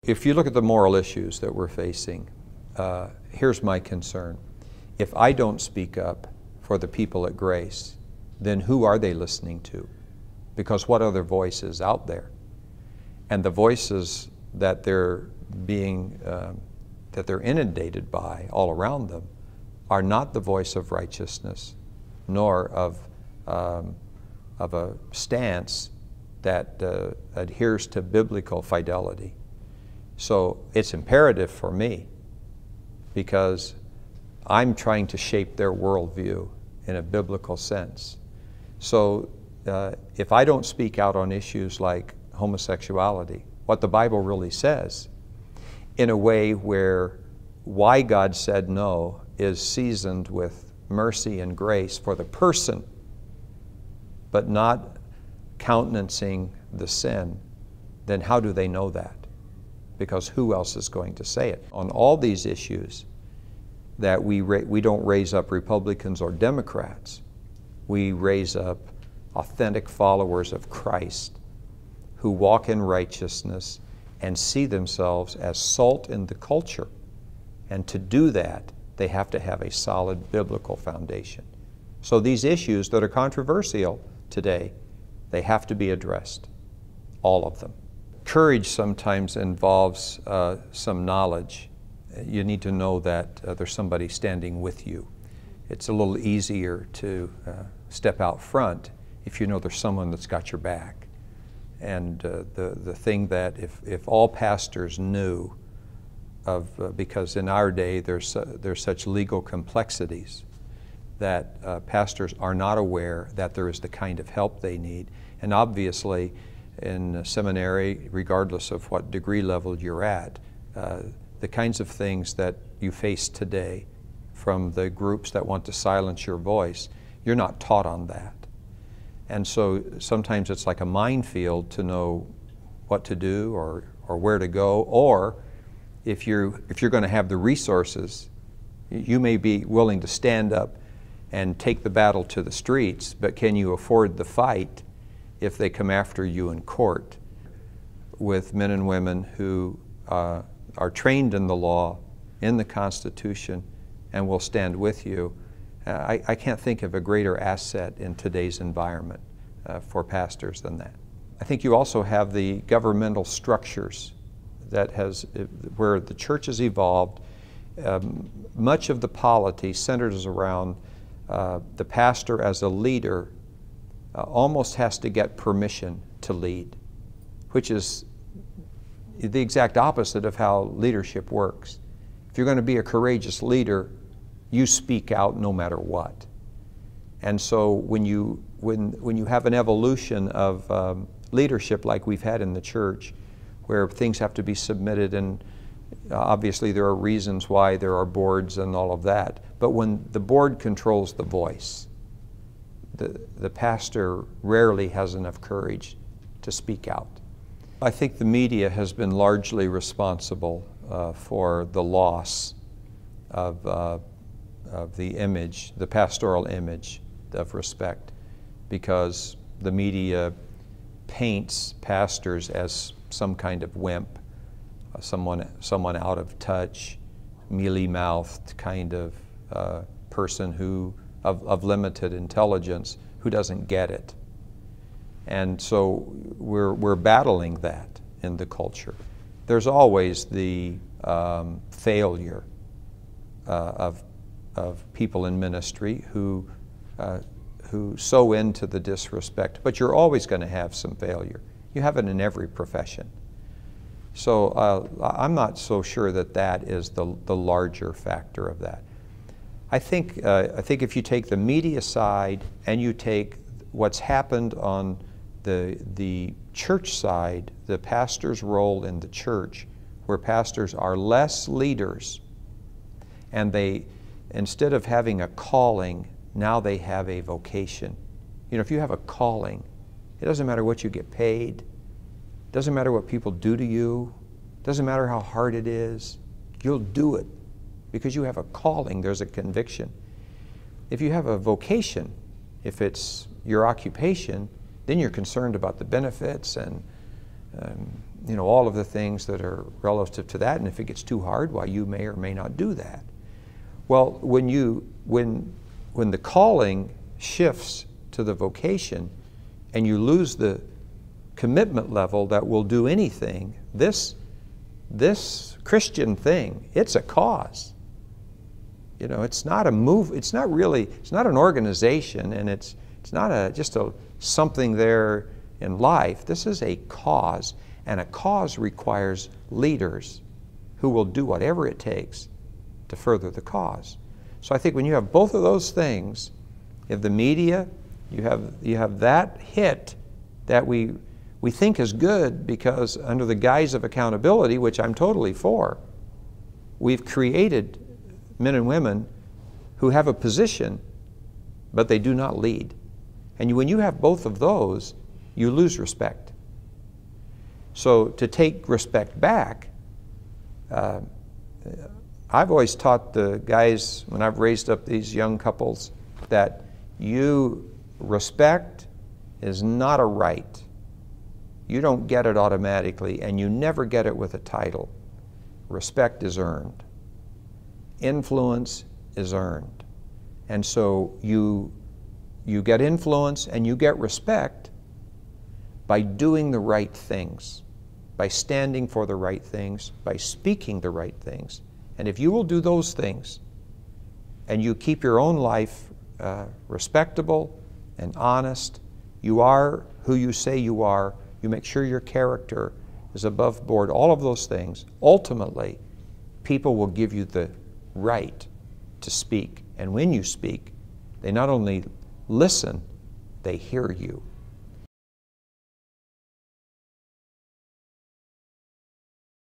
If you look at the moral issues that we're facing, here's my concern. If I don't speak up for the people at Grace, then who are they listening to? Because what other voices out there? And the voices that they're being, that they're inundated by all around them are not the voice of righteousness, nor of a stance that adheres to biblical fidelity. So it's imperative for me, because I'm trying to shape their worldview in a biblical sense. So if I don't speak out on issues like homosexuality, what the Bible really says, in a way where why God said no is seasoned with mercy and grace for the person, but not countenancing the sin, then how do they know that? Because who else is going to say it? On all these issues, that we don't raise up Republicans or Democrats. We raise up authentic followers of Christ who walk in righteousness and see themselves as salt in the culture. And to do that, they have to have a solid biblical foundation. So these issues that are controversial today, they have to be addressed, all of them. Courage sometimes involves some knowledge. You need to know that there's somebody standing with you. It's a little easier to step out front if you know there's someone that's got your back. And the thing that if all pastors knew of, because in our day there's such legal complexities that pastors are not aware that there is the kind of help they need. And obviously in seminary, regardless of what degree level you're at, the kinds of things that you face today from the groups that want to silence your voice, you're not taught on that. And so sometimes it's like a minefield to know what to do or where to go, or if you're going to have the resources, you may be willing to stand up and take the battle to the streets, but can you afford the fight if they come after you in court? With men and women who are trained in the law, in the Constitution, and will stand with you. I can't think of a greater asset in today's environment for pastors than that. I think you also have the governmental structures that where the church has evolved. Much of the polity centers around the pastor as a leader almost has to get permission to lead, which is the exact opposite of how leadership works. If you're going to be a courageous leader, you speak out no matter what. And so when you have an evolution of leadership like we've had in the church, where things have to be submitted, and obviously there are reasons why there are boards and all of that, but when the board controls the voice, the pastor rarely has enough courage to speak out. I think the media has been largely responsible for the loss of the image, the pastoral image of respect, because the media paints pastors as some kind of wimp, someone out of touch, mealy-mouthed kind of person who of limited intelligence who doesn't get it. And so we're battling that in the culture. There's always the failure of people in ministry who sow into the disrespect, but you're always going to have some failure. You have it in every profession. So I'm not so sure that that is the larger factor of that. I think if you take the media side and you take what's happened on the church side, the pastor's role in the church, where pastors are less leaders, and they, instead of having a calling, now they have a vocation. You know, if you have a calling, it doesn't matter what you get paid, it doesn't matter what people do to you, it doesn't matter how hard it is, you'll do it because you have a calling, there's a conviction. If you have a vocation, if it's your occupation, then you're concerned about the benefits and all of the things that are relative to that, and if it gets too hard, why, you may or may not do that. Well, when the calling shifts to the vocation and you lose the commitment level that will do anything, this Christian thing, it's a cause. It's not a move, it's not an organization, and it's not just something there in life. This is a cause, and a cause requires leaders who will do whatever it takes to further the cause. So I think when you have both of those things, you have the media, you have that hit that we think is good because under the guise of accountability, which I'm totally for, we've created men and women who have a position, but they do not lead. And when you have both of those, you lose respect. So to take respect back, I've always taught the guys when I've raised up these young couples that respect is not a right. You don't get it automatically, and you never get it with a title. Respect is earned. Influence is earned. And so you get influence and you get respect by doing the right things, by standing for the right things, by speaking the right things. And if you will do those things and you keep your own life respectable and honest, you are who you say you are, you make sure your character is above board, all of those things, ultimately, people will give you the right to speak. And when you speak, they not only listen, they hear you.